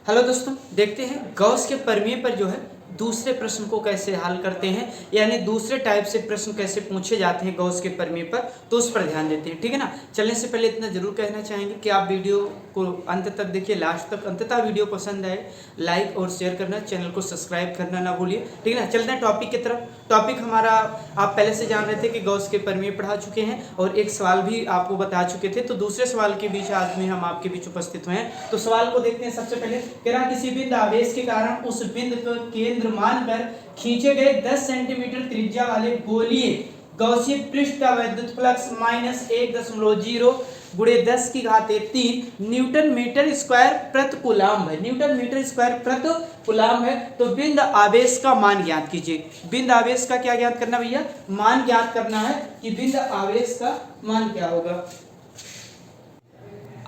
Hello दोस्तों, देखते हैं गॉस के प्रमेय पर जो है दूसरे प्रश्न को कैसे हल करते हैं, यानी दूसरे टाइप से प्रश्न कैसे पूछे जाते हैं गॉस के प्रमेय पर, तो उस पर ध्यान देते हैं। ठीक है ना। चलने से पहले इतना जरूर कहना चाहेंगे कि आप वीडियो को अंत तक देखिए, लास्ट तक। अंततः वीडियो पसंद आए लाइक और शेयर करना, चैनल को सब्सक्राइब करना ना भूलिए। ठीक है ना। चलते हैं टॉपिक की तरफ। टॉपिक हमारा आप पहले से जान रहे थे कि गॉस के प्रमेय पढ़ा चुके हैं और एक सवाल भी आपको बता चुके थे। तो दूसरे सवाल के बीच आज में हम आपके बीच उपस्थित हुए हैं। तो सवाल को देखते हैं। सबसे पहले कह रहा किसी बिंदु आवेश के कारण उस बिंदु को केंद्र मानकर खींचे गए 10 सेंटीमीटर त्रिज्या वाले गोलीय गॉसीय पृष्ठ का विद्युत फ्लक्स -1.0 गुणे 10 की घाते 3 न्यूटन मीटर स्क्वायर प्रति कूलम्ब है। न्यूटन मीटर स्क्वायर प्रति कूलम्ब है। तो बिंदु आवेश का मान ज्ञात कीजिए। बिंदु आवेश का क्या ज्ञात करना भैया? मान ज्ञात करना है कि बिंदु आवेश का मान क्या होगा।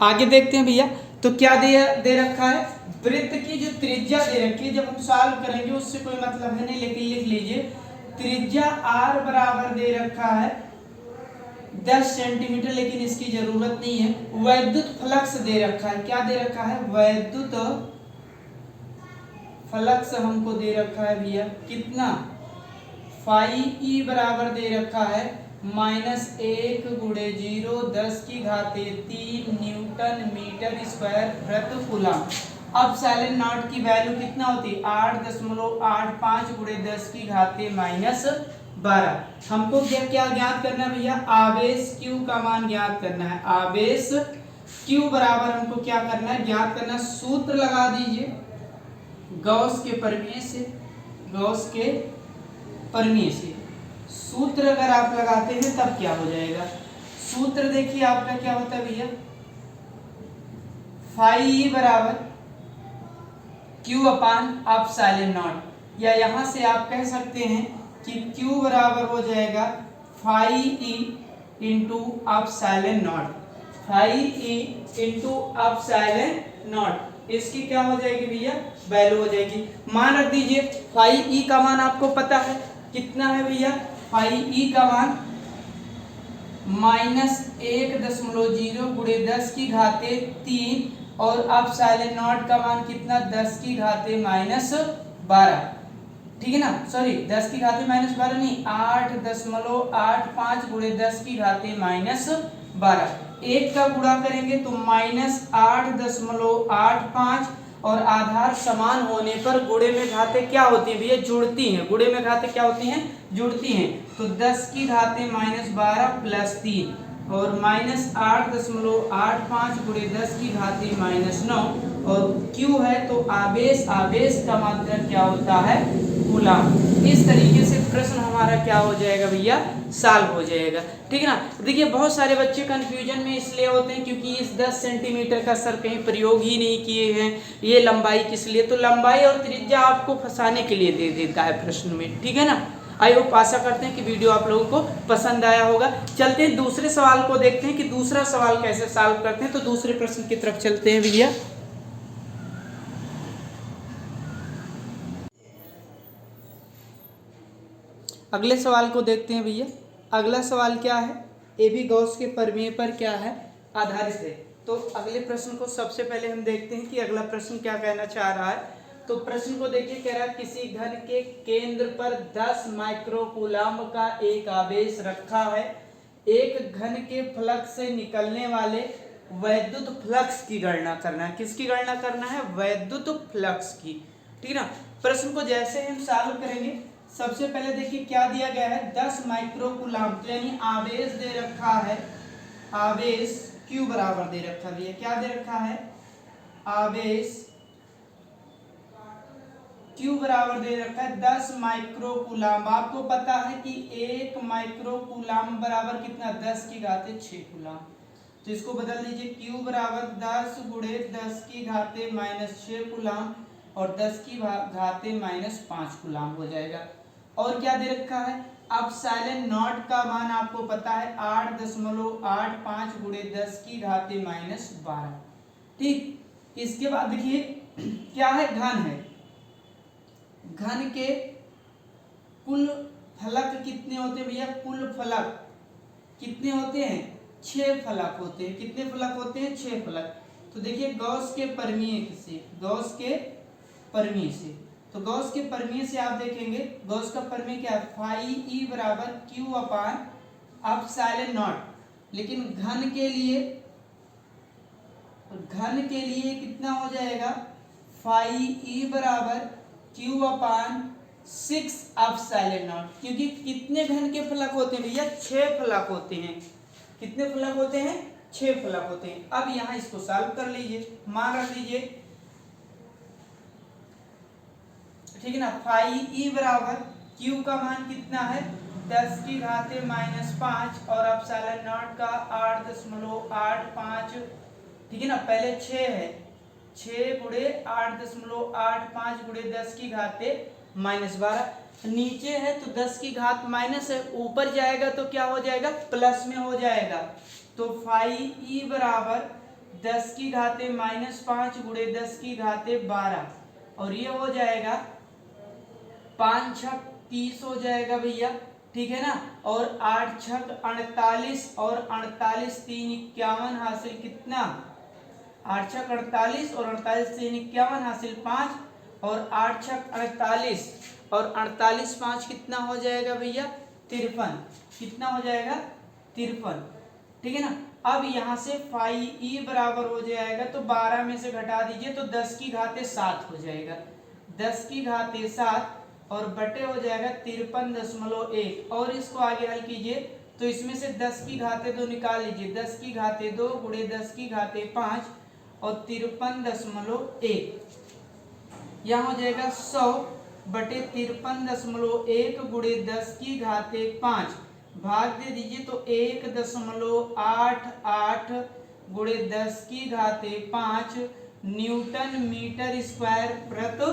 आगे देखते हैं भैया। तो क्या दे रखा है? वृत्त की जो त्रिज्या दे रखी है, जब हम सॉल्व करेंगे उससे कोई मतलब है नहीं, लेकिन लिख लीजिए त्रिज्या r बराबर दे रखा है 10 सेंटीमीटर, लेकिन इसकी जरूरत नहीं है। वैद्युत फ्लक्स दे रखा है। क्या दे रखा है? वैद्युत फ्लक्स हमको दे रखा है भैया कितना? φe बराबर दे रखा है -1 गुणे 0 10 की घाते 3 न्यूटन मीटर स्क्वायर प्रति कूलम्ब। अब साइलेंट नॉट की वैल्यू कितना होती है? 8.85 गुणे 10 की घाते -12। हमको क्या ज्ञात करना है भैया? आवेश Q का मान ज्ञात करना है। आवेश Q बराबर हमको क्या करना है? ज्ञात करना। सूत्र लगा दीजिए गॉस के प्रमेय से। गॉस के प्रमेय से सूत्र अगर आप लगाते हैं तब क्या हो जाएगा? सूत्र देखिए आपका क्या होता है भैया? φe बराबर Q अपान एप्सिलॉन नॉट, या यहां से आप कह सकते हैं कि Q बराबर हो जाएगा φe into epsilon not. φe into epsilon not, इसकी क्या हो जाएगी भैया? वैल्यू हो जाएगी। मान रख दीजिए। φe का मान आपको पता है कितना है भैया? φe का मान -1.0 गुणे 10 की घाते 3 और एप्सिलॉन नॉट का मान कितना? 10 की घाते -12। ठीक है ना। सॉरी 10 की घाते -12 नहीं, 8.85 गुणे 10 की घाते -12। एक का गुणा करेंगे तो -8.85 और आधार समान होने पर गुणे में घाते क्या होती है भैया? जुड़ती हैं। गुणे में घाते क्या होती हैं? जुड़ती हैं। तो 10 की घाते -12 प्लस 3 और -8.85 गुणे 10 की घाते -9 और Q है तो आवेश। आवेश का मात्रा क्या होता है? कूलम्ब। इस तरीके से प्रश्न हमारा क्या हो जाएगा भैया? सॉल्व हो जाएगा। ठीक है ना। देखिए बहुत सारे बच्चे कंफ्यूजन में इसलिए होते हैं क्योंकि इस 10 सेंटीमीटर का सर कहीं प्रयोग ही नहीं किए हैं। ये लंबाई किस लिए? तो लंबाई और त्रिज्या आपको फंसाने के लिए दे देता है प्रश्न में। ठीक है ना। आई होप, आशा करते हैं कि वीडियो आप लोगों को पसंद आया होगा। चलते हैं दूसरे सवाल को देखते हैं कि दूसरा सवाल कैसे सॉल्व करते हैं। तो दूसरे प्रश्न की तरफ चलते हैं भैया। अगले सवाल को देखते हैं भैया। अगला सवाल क्या है? ये भी गॉस के प्रमेय पर क्या है? आधारित है। तो अगले प्रश्न को सबसे पहले हम देखते हैं कि अगला प्रश्न क्या कहना चाह रहा है। तो प्रश्न को देखिए, कह रहा है किसी घन के केंद्र पर 10 माइक्रोकूलम्ब का एक आवेश रखा है। एक घन के फ्लक्स से निकलने वाले वैद्युत फ्लक्स की गणना करना है। किसकी गणना करना है? वैद्युत फ्लक्स की। ठीक है ना। प्रश्न को जैसे हम सॉल्व करेंगे, सबसे पहले देखिए क्या दिया गया है? 10 माइक्रोकूलम्ब, यानी आवेश दे रखा है। आवेश Q बराबर दे रखा है। क्या दे रखा है? आवेश Q बराबर दे रखा है 10 माइक्रोकूलम्ब। आपको पता है कि 1 माइक्रोकूलम्ब बराबर कितना? 10 की घाते 6 कूलम्ब। तो इसको बदल दीजिए। Q बराबर 10 गुणे 10 की घाते -6 कूलम्ब और 10 की घाते -5 कूलम्ब हो जाएगा। और क्या दे रखा है? एप्सिलॉन नॉट का मान आपको पता है 8.85 गुणे 10 की घाते -12। ठीक। इसके बाद देखिए क्या है? घन है। घन के कुल फलक कितने होते हैं भैया? कुल फलक कितने होते हैं? 6 फलक होते हैं। कितने फलक होते हैं? 6 फलक। तो देखिए गॉस के परमीय से, गॉस के परमीय से, तो गॉस के परमीय से आप देखेंगे गॉस का परमीय क्या है, फाई ई बराबर क्यू अपान एप्सिलॉन नॉट। लेकिन घन के लिए कितना हो जाएगा, फाई ई बराबर क्यू अपान 6 एप्सिलॉन नॉट। क्योंकि कितने घन के फलक होते हैं भैया, 6 फलक होते हैं। कितने फलक होते हैं, 6 फलक होते हैं। अब यहां इसको सॉल्व कर लीजिए, मान रख लीजिए, ठीक है ना। फाई ई बराबर क्यू का मान कितना है, 10 की घाते -5 और एप्सिलॉन नॉट का 8.85, ठीक है ना। पहले 6 है, 6 गुणे 8.85 गुणे 10 की घाते -12। नीचे है तो 10 की घात माइनस है, ऊपर जाएगा तो क्या हो जाएगा, प्लस में हो जाएगा। तो फाई ई बराबर 10 की घाते -5 गुणे 10 की घाते 12, और ये हो जाएगा 5 छक 30 हो जाएगा भैया, ठीक है ना। और 8 छक 48 और 48 3 51 हासिल कितना, 8 छक 48 और 48 3 51 हासिल 5, और 8 छक 48 और 48 5 कितना हो जाएगा भैया, 53। कितना हो जाएगा, 53, ठीक है ना। अब यहां से फाई ई बराबर हो जाएगा, तो 12 में से घटा दीजिए तो 10 की घाते 7 हो जाएगा, 10 की घाते 7 और बटे हो जाएगा 53.1। और इसको आगे हल कीजिए तो इसमें से 10 की घाते 2 निकाल लीजिए, 10 की घाते 2 गुणे 10 की घाते 5 और 53.1, यहाँ हो जाएगा 100 बटे 53.1 गुणे 10 की घाते 5, भाग दे दीजिए तो 1.88 गुणे 10 की घाते 5 न्यूटन मीटर स्क्वायर प्रति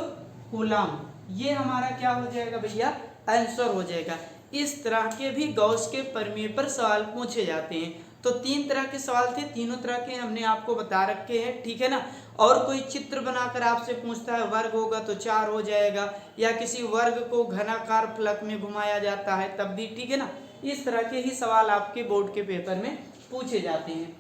कूलम। ये हमारा क्या हो जाएगा भैया, आंसर हो जाएगा। इस तरह के भी गॉस के प्रमेय पर सवाल पूछे जाते हैं। तो 3 तरह के सवाल थे, तीनों तरह के हमने आपको बता रखे हैं, ठीक है ना। और कोई चित्र बनाकर आपसे पूछता है, वर्ग होगा तो 4 हो जाएगा, या किसी वर्ग को घनाकार फलक में घुमाया जाता है तब भी, ठीक है ना। इस तरह के ही सवाल आपके बोर्ड के पेपर में पूछे जाते हैं,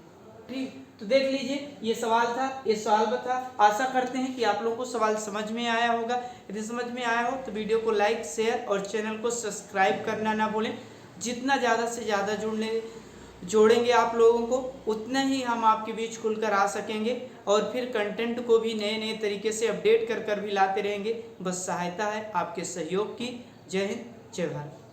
ठीक। तो देख लीजिए, ये सवाल था, ये सवाल था। आशा करते हैं कि आप लोगों को सवाल समझ में आया होगा। यदि समझ में आया हो तो वीडियो को लाइक, शेयर और चैनल को सब्सक्राइब करना ना भूलें। जितना ज़्यादा से ज़्यादा जोड़ेंगे आप लोगों को, उतना ही हम आपके बीच खुलकर आ सकेंगे, और फिर कंटेंट को भी नए नए तरीके से अपडेट कर भी लाते रहेंगे। बस सहायता है आपके सहयोग की। जय हिंद, जय भारत।